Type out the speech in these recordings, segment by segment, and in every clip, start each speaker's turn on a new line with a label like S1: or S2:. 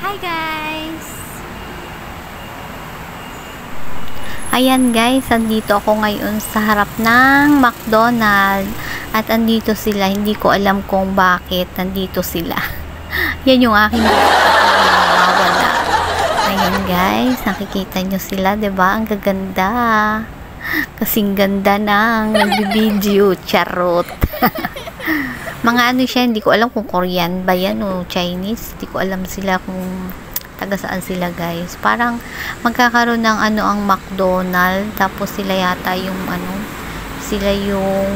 S1: Hi guys! Ayan guys, andito ako ngayon sa harap ng McDonald's at andito sila, hindi ko alam kung bakit nandito sila. Yan yung aking nawawala. Ayan guys, nakikita nyo sila, 'di ba? Ang gaganda. Kasing ganda ng nagbibideo, charot. Mga ano siya, hindi ko alam kung Korean ba yan o Chinese. Hindi ko alam sila kung taga saan sila guys. Parang magkakaroon ng ano ang McDonald's, tapos sila yata yung ano, sila yung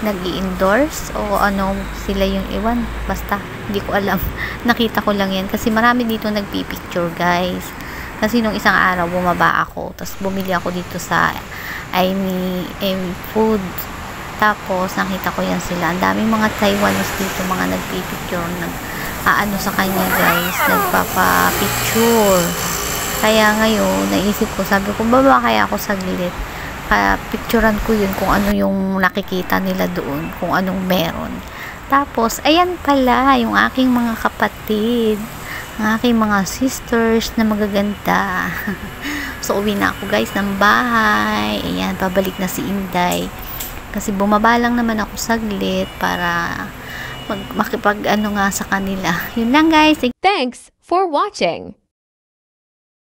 S1: nag-i-endorse o ano, sila yung iwan. Basta, hindi ko alam. Nakita ko lang yan kasi marami dito nagpipicture guys. Kasi nung isang araw bumaba ako, tapos bumili ako dito sa Food. Tapos nakita ko yan sila. Ang daming mga Taiwanese dito, mga nagpipicture, ano sa kanya guys, nagpapa-picture. Kaya ngayon, naisip ko, sabi ko, baba kaya ako saglit. Kaya picturean ko yun kung ano yung nakikita nila doon, kung anong meron. Tapos, ayan pala, yung aking mga kapatid, ang aking mga sisters na magaganda. So, uwi na ako guys ng bahay. Ayan, pabalik na si Inday. Kasi bumaba lang naman ako saglit para makipag ano nga sa kanila. Yun lang guys.
S2: Thanks for watching.